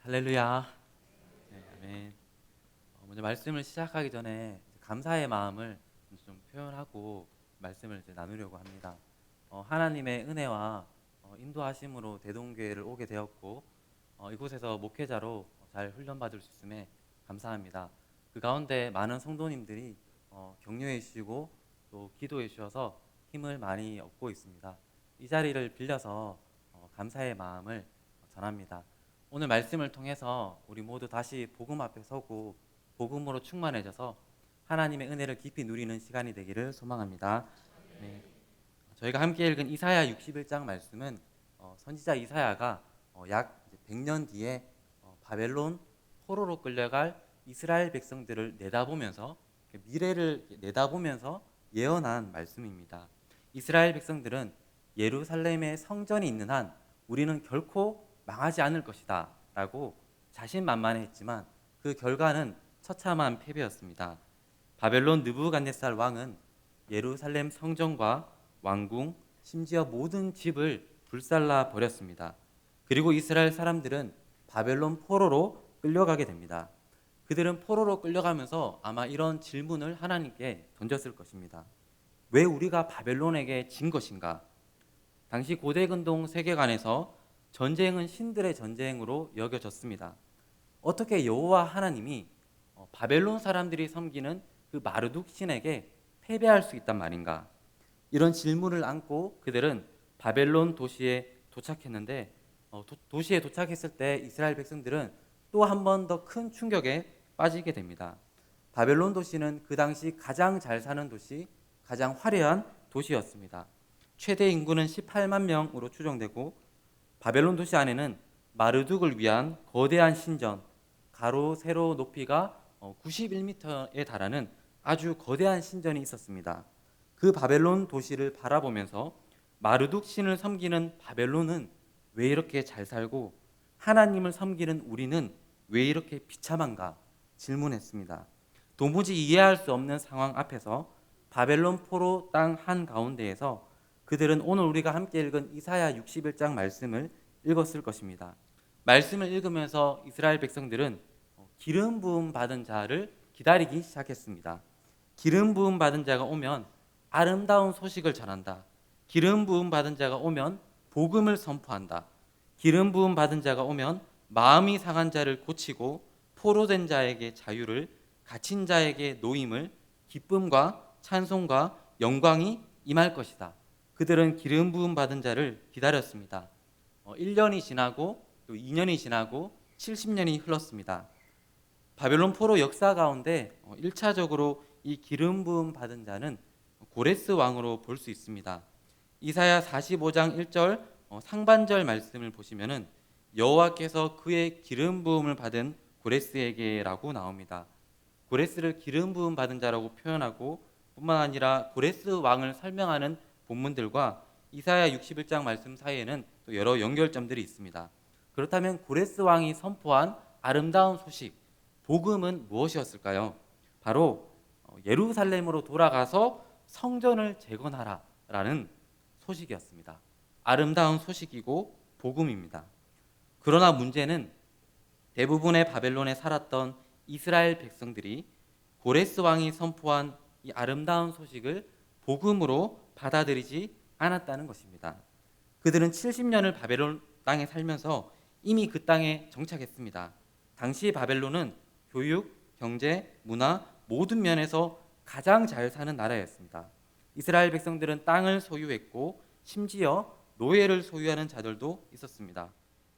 할렐루야. 네, 아멘. 먼저 말씀을 시작하기 전에 감사의 마음을 좀 표현하고 말씀을 이제 나누려고 합니다. 하나님의 은혜와 인도하심으로 대동교회를 오게 되었고 이곳에서 목회자로 잘 훈련받을 수 있음에 감사합니다. 그 가운데 많은 성도님들이 격려해 주시고 또 기도해 주셔서 힘을 많이 얻고 있습니다. 이 자리를 빌려서 감사의 마음을 전합니다. 오늘 말씀을 통해서 우리 모두 다시 복음 앞에 서고 복음으로 충만해져서 하나님의 은혜를 깊이 누리는 시간이 되기를 소망합니다. 네. 저희가 함께 읽은 이사야 61장 말씀은 선지자 이사야가 약 100년 뒤에 바벨론 포로로 끌려갈 이스라엘 백성들을 내다보면서 미래를 내다보면서 예언한 말씀입니다. 이스라엘 백성들은 예루살렘에 성전이 있는 한 우리는 결코 망하지 않을 것이다 라고 자신만만했지만 그 결과는 처참한 패배였습니다. 바벨론 느부갓네살 왕은 예루살렘 성전과 왕궁, 심지어 모든 집을 불살라 버렸습니다. 그리고 이스라엘 사람들은 바벨론 포로로 끌려가게 됩니다. 그들은 포로로 끌려가면서 아마 이런 질문을 하나님께 던졌을 것입니다. 왜 우리가 바벨론에게 진 것인가? 당시 고대 근동 세계관에서 전쟁은 신들의 전쟁으로 여겨졌습니다. 어떻게 여호와 하나님이 바벨론 사람들이 섬기는 그 마르둑 신에게 패배할 수 있단 말인가? 이런 질문을 안고 그들은 바벨론 도시에 도착했는데 도시에 도착했을 때 이스라엘 백성들은 또 한 번 더 큰 충격에 빠지게 됩니다. 바벨론 도시는 그 당시 가장 잘 사는 도시, 가장 화려한 도시였습니다. 최대 인구는 18만 명으로 추정되고 바벨론 도시 안에는 마르둑을 위한 거대한 신전, 가로 세로 높이가 91m에 달하는 아주 거대한 신전이 있었습니다. 그 바벨론 도시를 바라보면서 마르둑 신을 섬기는 바벨론은 왜 이렇게 잘 살고 하나님을 섬기는 우리는 왜 이렇게 비참한가 질문했습니다. 도무지 이해할 수 없는 상황 앞에서 바벨론 포로 땅 한가운데에서 그들은 오늘 우리가 함께 읽은 이사야 61장 말씀을 읽었을 것입니다. 말씀을 읽으면서 이스라엘 백성들은 기름 부음 받은 자를 기다리기 시작했습니다. 기름 부음 받은 자가 오면 아름다운 소식을 전한다. 기름 부음 받은 자가 오면 복음을 선포한다. 기름 부음 받은 자가 오면 마음이 상한 자를 고치고 포로된 자에게 자유를, 갇힌 자에게 노임을, 기쁨과 찬송과 영광이 임할 것이다. 그들은 기름 부음 받은 자를 기다렸습니다. 1년이 지나고 또 2년이 지나고 70년이 흘렀습니다. 바벨론 포로 역사 가운데 1차적으로 이 기름 부음 받은 자는 고레스 왕으로 볼 수 있습니다. 이사야 45장 1절 상반절 말씀을 보시면은 여호와께서 그의 기름 부음을 받은 고레스에게라고 나옵니다. 고레스를 기름 부음 받은 자라고 표현하고 뿐만 아니라 고레스 왕을 설명하는 본문들과 이사야 61장 말씀 사이에는 또 여러 연결점들이 있습니다. 그렇다면 고레스 왕이 선포한 아름다운 소식, 복음은 무엇이었을까요? 바로 예루살렘으로 돌아가서 성전을 재건하라라는 소식이었습니다. 아름다운 소식이고 복음입니다. 그러나 문제는 대부분의 바벨론에 살았던 이스라엘 백성들이 고레스 왕이 선포한 이 아름다운 소식을 복음으로 받아들이지 않았다는 것입니다. 그들은 70년을 바벨론 땅에 살면서 이미 그 땅에 정착했습니다. 당시 바벨론은 교육, 경제, 문화 모든 면에서 가장 잘 사는 나라였습니다. 이스라엘 백성들은 땅을 소유했고 심지어 노예를 소유하는 자들도 있었습니다.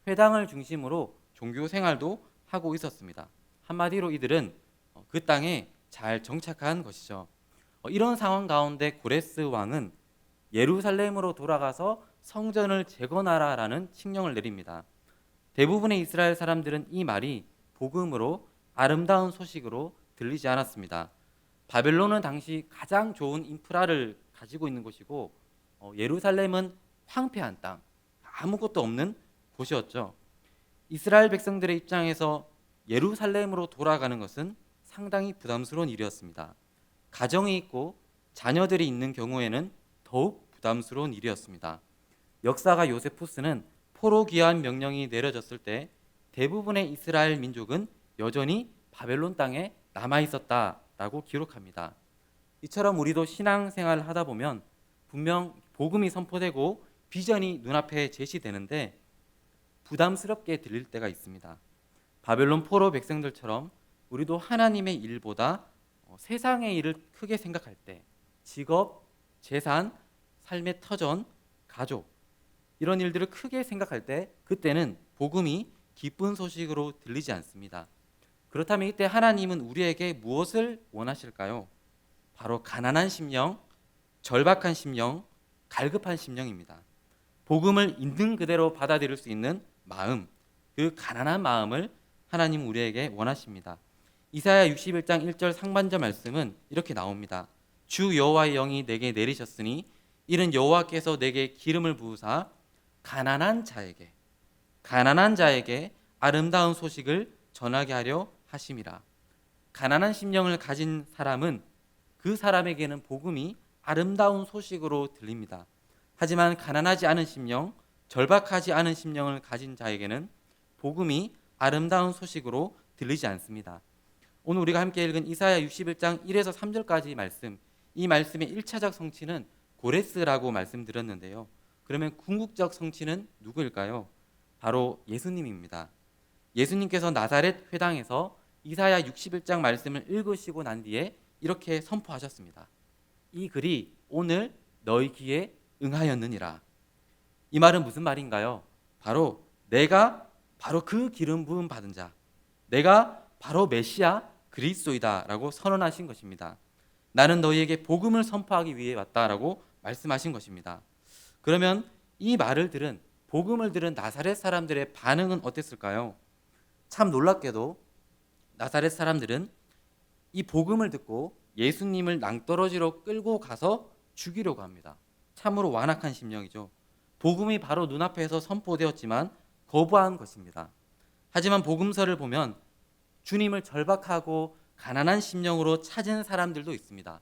회당을 중심으로 종교 생활도 하고 있었습니다. 한마디로 이들은 그 땅에 잘 정착한 것이죠. 이런 상황 가운데 고레스 왕은 예루살렘으로 돌아가서 성전을 재건하라라는 칙령을 내립니다. 대부분의 이스라엘 사람들은 이 말이 복음으로 아름다운 소식으로 들리지 않았습니다. 바벨론은 당시 가장 좋은 인프라를 가지고 있는 곳이고 예루살렘은 황폐한 땅, 아무것도 없는 곳이었죠. 이스라엘 백성들의 입장에서 예루살렘으로 돌아가는 것은 상당히 부담스러운 일이었습니다. 가정이 있고 자녀들이 있는 경우에는 더욱 부담스러운 일이었습니다. 역사가 요세푸스는 포로 귀환 명령이 내려졌을 때 대부분의 이스라엘 민족은 여전히 바벨론 땅에 남아 있었다라고 기록합니다. 이처럼 우리도 신앙생활을 하다 보면 분명 복음이 선포되고 비전이 눈앞에 제시되는데 부담스럽게 들릴 때가 있습니다. 바벨론 포로 백성들처럼 우리도 하나님의 일보다 세상의 일을 크게 생각할 때 직업, 재산, 삶의 터전, 가족 이런 일들을 크게 생각할 때 그때는 복음이 기쁜 소식으로 들리지 않습니다. 그렇다면 이때 하나님은 우리에게 무엇을 원하실까요? 바로 가난한 심령, 절박한 심령, 갈급한 심령입니다. 복음을 있는 그대로 받아들일 수 있는 마음, 그 가난한 마음을 하나님 우리에게 원하십니다. 이사야 61장 1절 상반절 말씀은 이렇게 나옵니다. 주 여호와의 영이 내게 내리셨으니 이는 여호와께서 내게 기름을 부으사 가난한 자에게 아름다운 소식을 전하게 하려 하심이라. 가난한 심령을 가진 사람은 그 사람에게는 복음이 아름다운 소식으로 들립니다. 하지만 가난하지 않은 심령, 절박하지 않은 심령을 가진 자에게는 복음이 아름다운 소식으로 들리지 않습니다. 오늘 우리가 함께 읽은 이사야 61장 1에서 3절까지 말씀, 이 말씀의 1차적 성취는 고레스라고 말씀드렸는데요. 그러면 궁극적 성취는 누구일까요? 바로 예수님입니다. 예수님께서 나사렛 회당에서 이사야 61장 말씀을 읽으시고 난 뒤에 이렇게 선포하셨습니다. 이 글이 오늘 너희 귀에 응하였느니라. 이 말은 무슨 말인가요? 바로 내가 바로 그 기름 부음 받은 자, 내가 바로 메시아 그리스도이다 라고 선언하신 것입니다. 나는 너희에게 복음을 선포하기 위해 왔다라고 말씀하신 것입니다. 그러면 이 말을 들은 복음을 들은 나사렛 사람들의 반응은 어땠을까요? 참 놀랍게도 나사렛 사람들은 이 복음을 듣고 예수님을 낭떠러지로 끌고 가서 죽이려고 합니다. 참으로 완악한 심령이죠. 복음이 바로 눈앞에서 선포되었지만 거부한 것입니다. 하지만 복음서를 보면 주님을 절박하고 가난한 심령으로 찾은 사람들도 있습니다.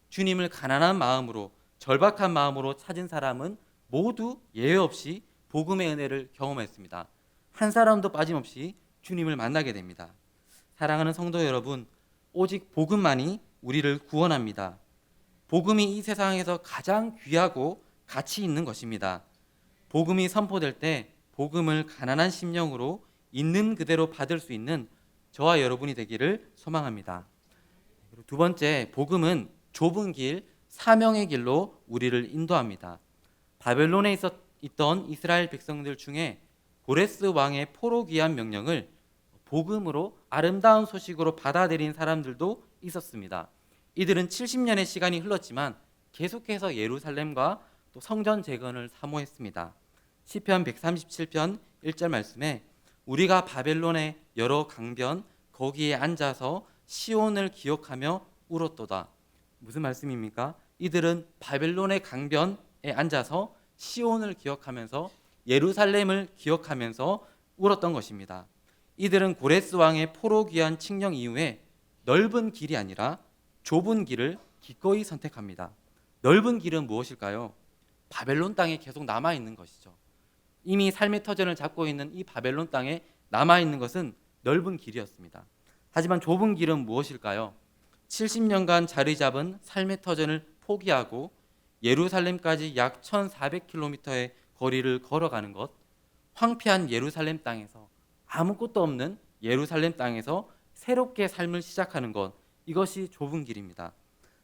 주님을 가난한 마음으로 절박한 마음으로 찾은 사람은 모두 예외 없이 복음의 은혜를 경험했습니다. 한 사람도 빠짐없이 주님을 만나게 됩니다. 사랑하는 성도 여러분, 오직 복음만이 우리를 구원합니다. 복음이 이 세상에서 가장 귀하고 가치 있는 것입니다. 복음이 선포될 때 복음을 가난한 심령으로 있는 그대로 받을 수 있는 저와 여러분이 되기를 소망합니다. 그리고 두 번째, 복음은 좁은 길, 사명의 길로 우리를 인도합니다. 바벨론에 있던 이스라엘 백성들 중에 고레스 왕의 포로 귀환 명령을 복음으로 아름다운 소식으로 받아들인 사람들도 있었습니다. 이들은 70년의 시간이 흘렀지만 계속해서 예루살렘과 또 성전 재건을 사모했습니다. 시편 137편 1절 말씀에 우리가 바벨론의 여러 강변 거기에 앉아서 시온을 기억하며 울었도다. 무슨 말씀입니까? 이들은 바벨론의 강변에 앉아서 시온을 기억하면서 예루살렘을 기억하면서 울었던 것입니다. 이들은 고레스 왕의 포로 귀환 칙령 이후에 넓은 길이 아니라 좁은 길을 기꺼이 선택합니다. 넓은 길은 무엇일까요? 바벨론 땅에 계속 남아있는 것이죠. 이미 삶의 터전을 잡고 있는 이 바벨론 땅에 남아있는 것은 넓은 길이었습니다. 하지만 좁은 길은 무엇일까요? 70년간 자리 잡은 삶의 터전을 포기하고 예루살렘까지 약 1400km의 거리를 걸어가는 것, 황폐한 예루살렘 땅에서 아무것도 없는 예루살렘 땅에서 새롭게 삶을 시작하는 것, 이것이 좁은 길입니다.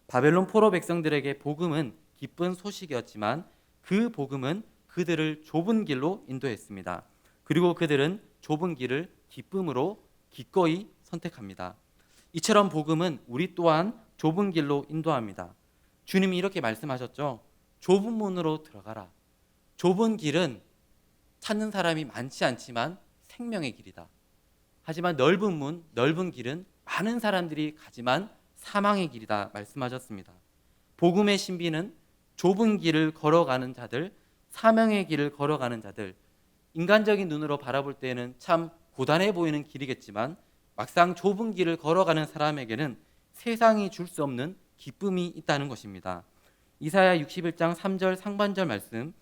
바벨론 포로 백성들에게 복음은 기쁜 소식이었지만 그 복음은 그들을 좁은 길로 인도했습니다. 그리고 그들은 좁은 길을 기쁨으로 기꺼이 선택합니다. 이처럼 복음은 우리 또한 좁은 길로 인도합니다. 주님이 이렇게 말씀하셨죠. 좁은 문으로 들어가라. 좁은 길은 찾는 사람이 많지 않지만 생명의 길이다. 하지만 넓은 문, 넓은 길은 많은 사람들이 가지만 사망의 길이다 말씀하셨습니다. 복음의 신비는 좁은 길을 걸어가는 자들, 사명의 길을 걸어가는 자들, 인간적인 눈으로 바라볼 때는 참 고단해 보이는 길이겠지만 막상 좁은 길을 걸어가는 사람에게는 세상이 줄 수 없는 기쁨이 있다는 것입니다. 이사야 61장 3절 상반절 말씀,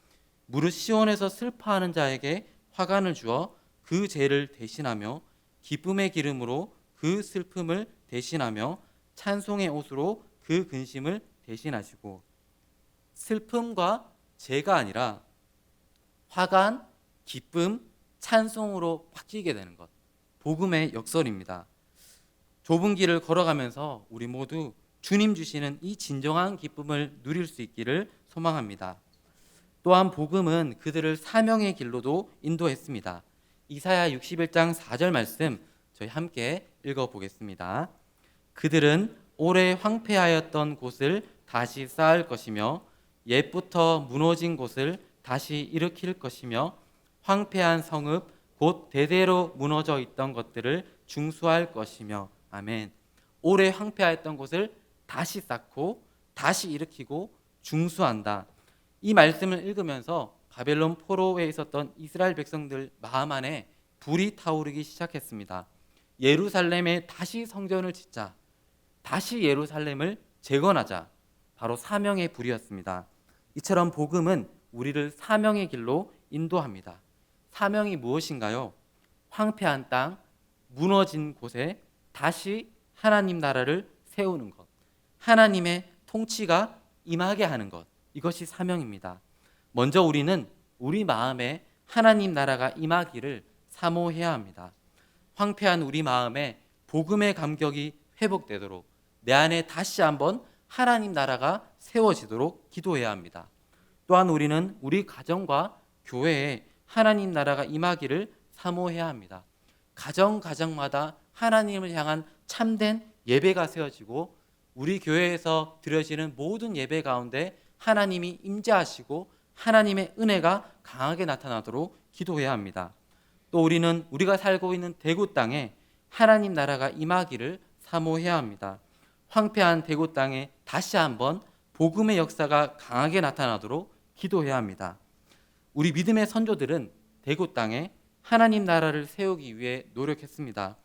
무릇 시온에서 슬퍼하는 자에게 화관을 주어 그 죄를 대신하며 기쁨의 기름으로 그 슬픔을 대신하며 찬송의 옷으로 그 근심을 대신하시고 슬픔과 죄가 아니라 화관, 기쁨, 찬송으로 바뀌게 되는 것. 복음의 역설입니다. 좁은 길을 걸어가면서 우리 모두 주님 주시는 이 진정한 기쁨을 누릴 수 있기를 소망합니다. 또한 복음은 그들을 사명의 길로도 인도했습니다. 이사야 61장 4절 말씀 저희 함께 읽어보겠습니다. 그들은 오래 황폐하였던 곳을 다시 쌓을 것이며 옛부터 무너진 곳을 다시 일으킬 것이며 황폐한 성읍 곧 대대로 무너져 있던 것들을 중수할 것이며 아멘. 오래 황폐하였던 곳을 다시 쌓고 다시 일으키고 중수한다. 이 말씀을 읽으면서 바벨론 포로에 있었던 이스라엘 백성들 마음 안에 불이 타오르기 시작했습니다. 예루살렘에 다시 성전을 짓자, 다시 예루살렘을 재건하자. 바로 사명의 불이었습니다. 이처럼 복음은 우리를 사명의 길로 인도합니다. 사명이 무엇인가요? 황폐한 땅, 무너진 곳에 다시 하나님 나라를 세우는 것, 하나님의 통치가 임하게 하는 것, 이것이 사명입니다. 먼저 우리는 우리 마음에 하나님 나라가 임하기를 사모해야 합니다. 황폐한 우리 마음에 복음의 감격이 회복되도록 내 안에 다시 한번 하나님 나라가 세워지도록 기도해야 합니다. 또한 우리는 우리 가정과 교회에 하나님 나라가 임하기를 사모해야 합니다. 가정마다 하나님을 향한 참된 예배가 세워지고 우리 교회에서 드려지는 모든 예배 가운데 하나님이 임재하시고 하나님의 은혜가 강하게 나타나도록 기도해야 합니다. 또 우리는 우리가 살고 있는 대구 땅에 하나님 나라가 임하기를 사모해야 합니다. 황폐한 대구 땅에 다시 한번 복음의 역사가 강하게 나타나도록 기도해야 합니다. 우리 믿음의 선조들은 대구 땅에 하나님 나라를 세우기 위해 노력했습니다.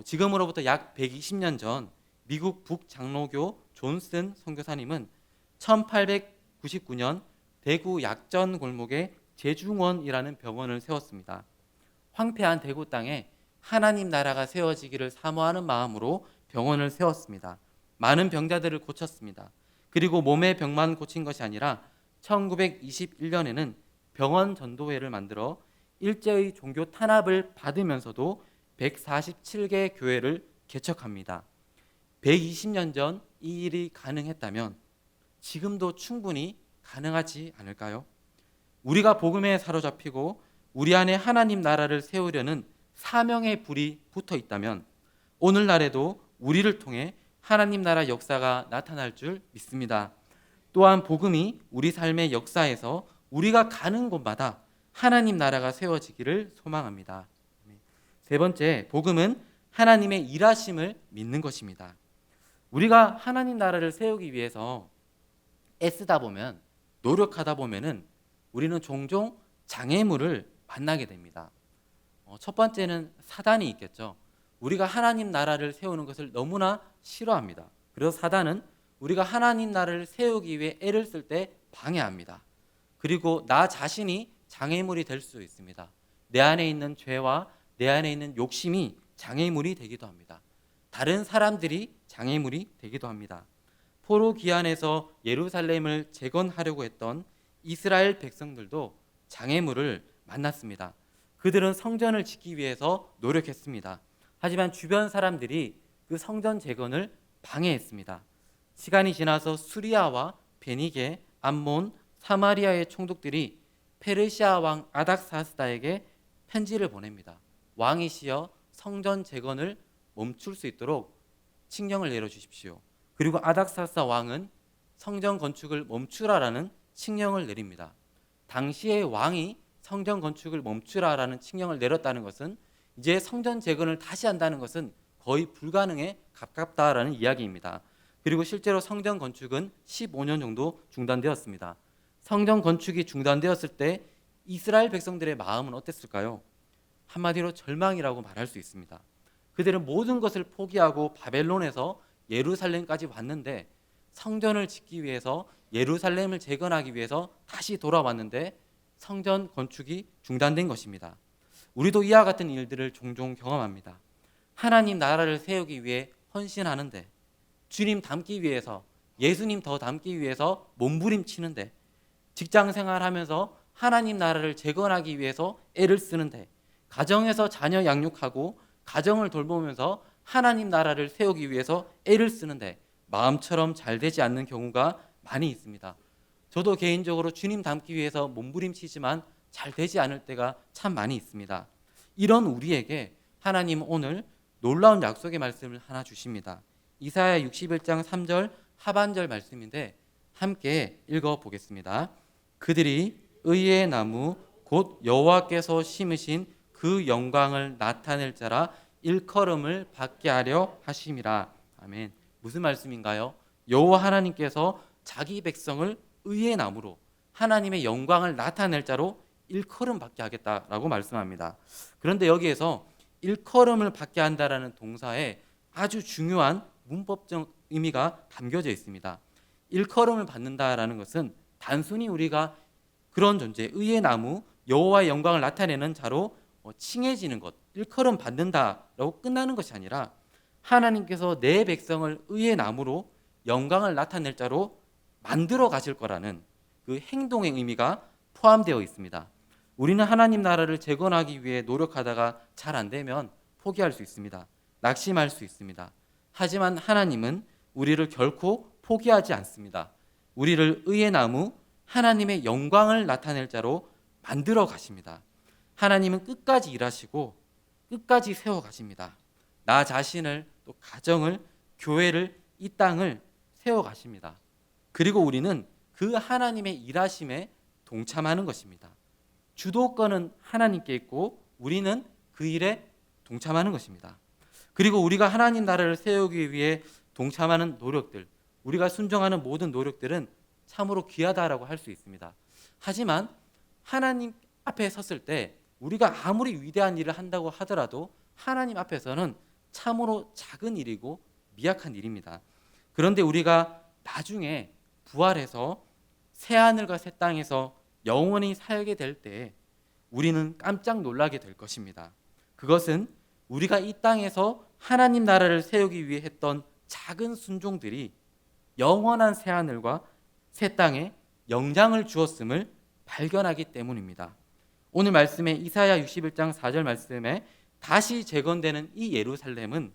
지금으로부터 약 120년 전 미국 북장로교 존슨 선교사님은 1899년 대구 약전 골목에 제중원이라는 병원을 세웠습니다. 황폐한 대구 땅에 하나님 나라가 세워지기를 사모하는 마음으로 병원을 세웠습니다. 많은 병자들을 고쳤습니다. 그리고 몸의 병만 고친 것이 아니라 1921년에는 병원 전도회를 만들어 일제의 종교 탄압을 받으면서도 147개 교회를 개척합니다. 120년 전 이 일이 가능했다면 지금도 충분히 가능하지 않을까요? 우리가 복음에 사로잡히고 우리 안에 하나님 나라를 세우려는 사명의 불이 붙어 있다면 오늘날에도 우리를 통해 하나님 나라 역사가 나타날 줄 믿습니다. 또한 복음이 우리 삶의 역사에서 우리가 가는 곳마다 하나님 나라가 세워지기를 소망합니다. 세 번째, 복음은 하나님의 일하심을 믿는 것입니다. 우리가 하나님 나라를 세우기 위해서 애쓰다 보면, 노력하다 보면은 우리는 종종 장애물을 만나게 됩니다. 첫 번째는 사단이 있겠죠. 우리가 하나님 나라를 세우는 것을 너무나 싫어합니다. 그래서 사단은 우리가 하나님 나라를 세우기 위해 애를 쓸 때 방해합니다. 그리고 나 자신이 장애물이 될 수 있습니다. 내 안에 있는 죄와 내 안에 있는 욕심이 장애물이 되기도 합니다. 다른 사람들이 장애물이 되기도 합니다. 포로 기한에서 예루살렘을 재건하려고 했던 이스라엘 백성들도 장애물을 만났습니다. 그들은 성전을 짓기 위해서 노력했습니다. 하지만 주변 사람들이 그 성전 재건을 방해했습니다. 시간이 지나서 수리아와 베니게, 암몬, 사마리아의 총독들이 페르시아 왕 아닥사스다에게 편지를 보냅니다. 왕이시여 성전 재건을 멈출 수 있도록 칙령을 내려주십시오. 그리고 아닥사스다 왕은 성전 건축을 멈추라라는 칙령을 내립니다. 당시의 왕이 성전 건축을 멈추라라는 칙령을 내렸다는 것은 이제 성전 재건을 다시 한다는 것은 거의 불가능에 가깝다라는 이야기입니다. 그리고 실제로 성전 건축은 15년 정도 중단되었습니다. 성전 건축이 중단되었을 때 이스라엘 백성들의 마음은 어땠을까요? 한마디로 절망이라고 말할 수 있습니다. 그들은 모든 것을 포기하고 바벨론에서 예루살렘까지 왔는데 성전을 짓기 위해서 예루살렘을 재건하기 위해서 다시 돌아왔는데 성전 건축이 중단된 것입니다. 우리도 이와 같은 일들을 종종 경험합니다. 하나님 나라를 세우기 위해 헌신하는데, 주님 닮기 위해서, 예수님 더 닮기 위해서 몸부림치는데, 직장 생활하면서 하나님 나라를 재건하기 위해서 애를 쓰는데, 가정에서 자녀 양육하고 가정을 돌보면서 하나님 나라를 세우기 위해서 애를 쓰는데 마음처럼 잘 되지 않는 경우가 많이 있습니다. 저도 개인적으로 주님 닮기 위해서 몸부림치지만 잘 되지 않을 때가 참 많이 있습니다. 이런 우리에게 하나님 오늘 놀라운 약속의 말씀을 하나 주십니다. 이사야 61장 3절 하반절 말씀인데 함께 읽어보겠습니다. 그들이 의의 나무 곧 여호와께서 심으신 그 영광을 나타낼 자라 일컬음을 받게 하려 하심이라. 아멘. 무슨 말씀인가요? 여호와 하나님께서 자기 백성을 의의 나무로 하나님의 영광을 나타낼 자로 일컬음 받게 하겠다라고 말씀합니다. 그런데 여기에서 일컬음을 받게 한다라는 동사에 아주 중요한 문법적 의미가 담겨져 있습니다. 일컬음을 받는다라는 것은 단순히 우리가 그런 존재, 의의 나무, 여호와의 영광을 나타내는 자로 칭해지는 것, 일컬음 받는다라고 끝나는 것이 아니라 하나님께서 내 백성을 의의 나무로 영광을 나타낼 자로 만들어 가실 거라는 그 행동의 의미가 포함되어 있습니다. 우리는 하나님 나라를 재건하기 위해 노력하다가 잘 안 되면 포기할 수 있습니다. 낙심할 수 있습니다. 하지만 하나님은 우리를 결코 포기하지 않습니다. 우리를 의의 나무, 하나님의 영광을 나타낼 자로 만들어 가십니다. 하나님은 끝까지 일하시고 끝까지 세워 가십니다. 나 자신을, 또 가정을, 교회를, 이 땅을 세워 가십니다. 그리고 우리는 그 하나님의 일하심에 동참하는 것입니다. 주도권은 하나님께 있고 우리는 그 일에 동참하는 것입니다. 그리고 우리가 하나님 나라를 세우기 위해 동참하는 노력들, 우리가 순종하는 모든 노력들은 참으로 귀하다라고 할 수 있습니다. 하지만 하나님 앞에 섰을 때 우리가 아무리 위대한 일을 한다고 하더라도 하나님 앞에서는 참으로 작은 일이고 미약한 일입니다. 그런데 우리가 나중에 부활해서 새하늘과 새 땅에서 영원히 살게 될 때 우리는 깜짝 놀라게 될 것입니다. 그것은 우리가 이 땅에서 하나님 나라를 세우기 위해 했던 작은 순종들이 영원한 새하늘과 새 땅에 영향을 주었음을 발견하기 때문입니다. 오늘 말씀에 이사야 61장 4절 말씀에 다시 재건되는 이 예루살렘은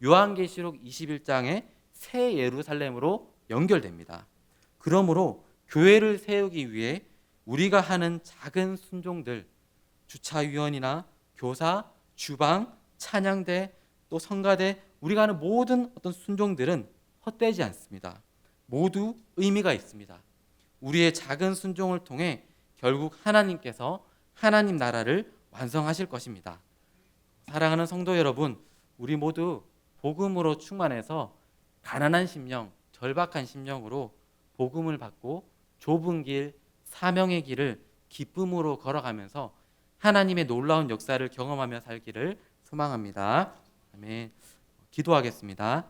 요한계시록 21장의 새 예루살렘으로 연결됩니다. 그러므로 교회를 세우기 위해 우리가 하는 작은 순종들, 주차위원이나 교사, 주방, 찬양대, 또 성가대, 우리가 하는 모든 어떤 순종들은 헛되지 않습니다. 모두 의미가 있습니다. 우리의 작은 순종을 통해 결국 하나님께서 하나님 나라를 완성하실 것입니다. 사랑하는 성도 여러분, 우리 모두 복음으로 충만해서 가난한 심령, 절박한 심령으로 복음을 받고 좁은 길, 사명의 길을 기쁨으로 걸어가면서 하나님의 놀라운 역사를 경험하며 살기를 소망합니다. 아멘. 기도하겠습니다.